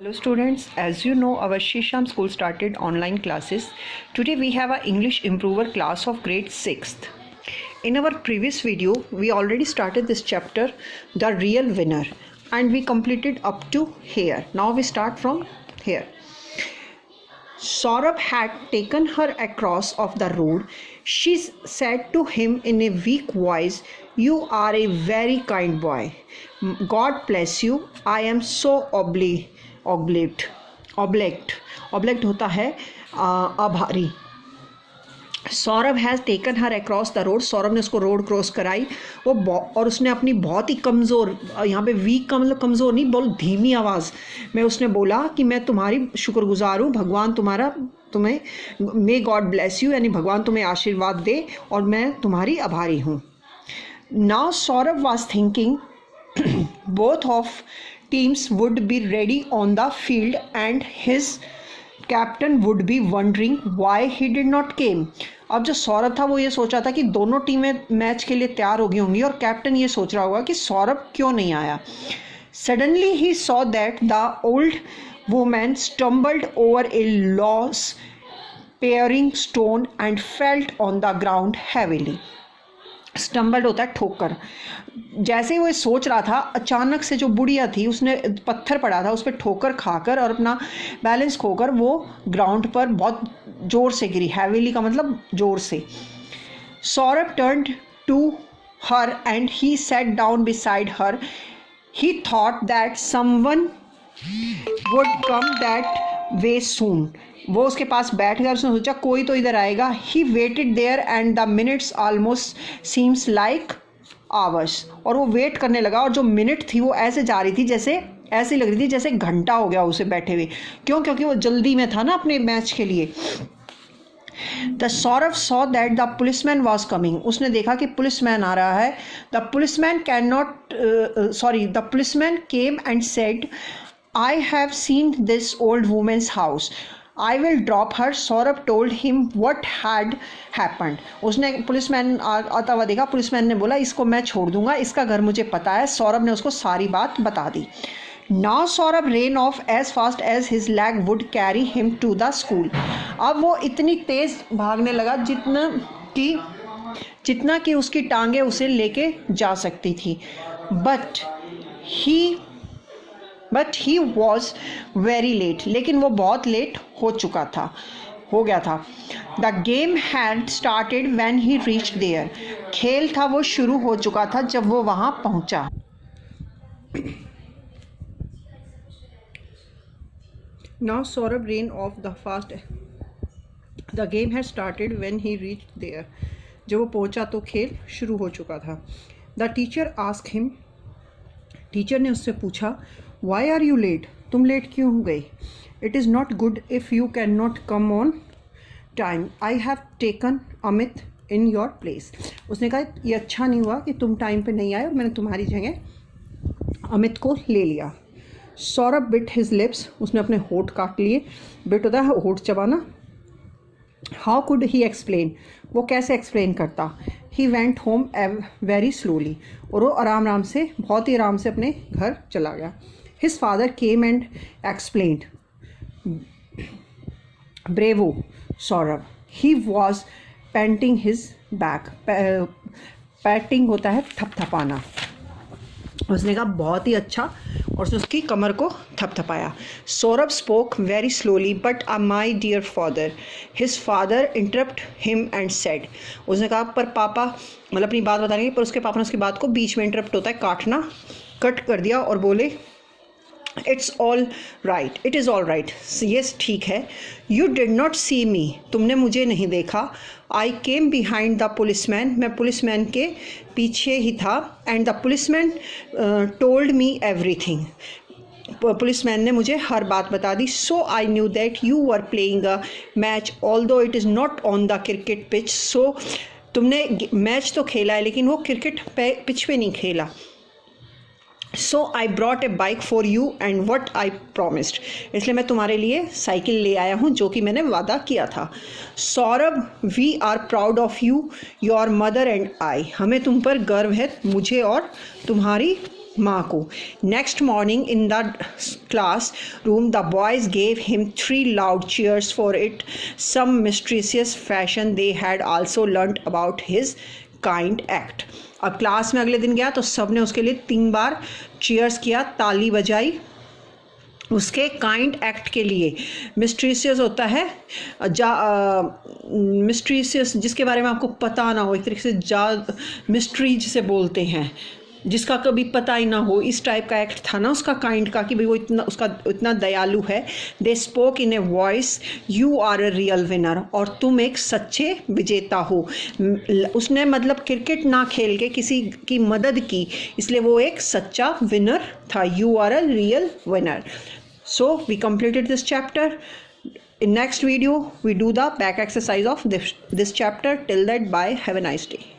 Hello students, as you know our Shisham school started online classes. Today we have a English improver class of grade 6th. In our previous video we already started this chapter, the real winner, and we completed up to here. Now we start from here. Saurabh had taken her across of the road. She said to him in a weak voice, "You are a very kind boy. God bless you. I am so obliged होता है आभारी। Saurabh has taken her across the road, Saurabh ने उसको road cross कराई और उसने अपनी बहुत ही कमज़ोर, यहाँ पे वीक का मतलब कमज़ोर नहीं, बहुत धीमी आवाज़ में उसने बोला कि मैं तुम्हारी शुक्रगुजार हूँ, भगवान तुम्हें मे गॉड ब्लेस यू, यानी भगवान तुम्हें आशीर्वाद दे और मैं तुम्हारी आभारी हूँ। Now Saurabh was thinking both of teams would be ready on the field and his captain would be wondering why he did not came. अब जो सौरभ था वो ये सोचा था कि दोनों टीमें मैच के लिए तैयार हो गई होंगी और कैप्टन ये सोच रहा होगा कि सौरभ क्यों नहीं आया। Suddenly he saw that the old woman stumbled over a loose paring stone and fell on the ground heavily. Stumbled होता है ठोकर। जैसे ही वो सोच रहा था, अचानक से जो बुढ़िया थी उसने पत्थर पड़ा था उस पर ठोकर खाकर और अपना बैलेंस खोकर वो ग्राउंड पर बहुत ज़ोर से गिरी। हैवीली का मतलब ज़ोर से। Saurabh turned to her and he sat down beside her. He thought that someone would come that way soon. वो उसके पास बैठ गया, उसने सोचा कोई तो इधर आएगा। He waited there and the minutes almost seems like hours. और वो वेट करने लगा और जो मिनट थी वो ऐसे जा रही थी, जैसे ऐसे लग रही थी जैसे घंटा हो गया उसे बैठे हुए। क्योंकि वो जल्दी में था ना अपने मैच के लिए। The Saurabh saw that the policeman was coming. उसने देखा कि पुलिसमैन आ रहा है। The policeman came and said, I have seen this old women's house, I will drop her. Saurabh told him what had happened. उसने पुलिसमैन आता हुआ देखा, पुलिसमैन ने बोला इसको मैं छोड़ दूंगा, इसका घर मुझे पता है। सौरभ ने उसको सारी बात बता दी। Now Saurabh ran off as fast as his leg would carry him to the school. अब वो इतनी तेज़ भागने लगा जितना कि उसकी टांगे उसे लेके जा सकती थी। But he was very late. लेकिन वो बहुत लेट हो गया था। The game had started when he reached there. खेल था वो शुरू हो चुका था जब वो वहाँ पहुँचा। Now Saurabh ran off the fast. The game had started when he reached there. जब वो पहुँचा तो खेल शुरू हो चुका था। The teacher asked him. Teacher ने उससे पूछा, वाई आर यू लेट? तुम लेट क्यों हो गई? It is not good if you can not come on time. I have taken Amit in your place. उसने कहा ये अच्छा नहीं हुआ कि तुम टाइम पे नहीं आए और मैंने तुम्हारी जगह अमित को ले लिया। Saurabh bit his lips. उसने अपने होठ काट लिए। बिट होता है होठ चबाना। How could he explain? वो कैसे एक्सप्लेन करता? He went home very slowly. और वो बहुत ही आराम से अपने घर चला गया। His father came and explained, bravo Saurabh. He was painting his back. Patting होता है थपथपाना। उसने कहा बहुत ही अच्छा, और उसने उसकी कमर को थपथपाया। Saurabh spoke very slowly, but my dear father. His father interrupt him and said. उसने कहा पर पापा, मतलब अपनी बात बता रही है, पर उसके पापा ने उसकी बात को बीच में इंटरप्ट होता है काटना, कट कर दिया और बोले it's all right, it is all right, yes ठीक है। You did not see me, तुमने मुझे नहीं देखा। I came behind the policeman, मैं पुलिसमैन के पीछे ही था। And the policeman told me everything, policeman ने मुझे हर बात बता दी। So I knew that you were playing a match although it is not on the cricket pitch. सो तुमने मैच तो खेला है लेकिन वो क्रिकेट पिच पे नहीं खेला। So I brought a bike for you and what I promised. इसलिए मैं तुम्हारे लिए साइकिल ले आया हूँ जो कि मैंने वादा किया था। Saurabh, we are proud of you, your mother and I. हमें तुम पर गर्व है, मुझे और तुम्हारी माँ को। Next morning in the classroom the boys gave him 3 loud cheers for it some mysterious fashion they had also learned about his kind act. अब क्लास में अगले दिन गया तो सब ने उसके लिए 3 बार चीयर्स किया, ताली बजाई उसके काइंड एक्ट के लिए। मिस्ट्रीशियस होता है मिस्ट्रीशियस जिसके बारे में आपको पता ना हो, एक तरीके से मिस्ट्री जिसे बोलते हैं, जिसका कभी पता ही ना हो, इस टाइप का एक्ट था ना उसका काइंड का कि भाई वो इतना दयालु है। They spoke in a voice you are a real winner, और तुम एक सच्चे विजेता हो। उसने मतलब क्रिकेट ना खेल के किसी की मदद की, इसलिए वो एक सच्चा विनर था। You are a real winner. So we completed this chapter. In next video we do the back exercise of this chapter. Till that, bye, have a nice day.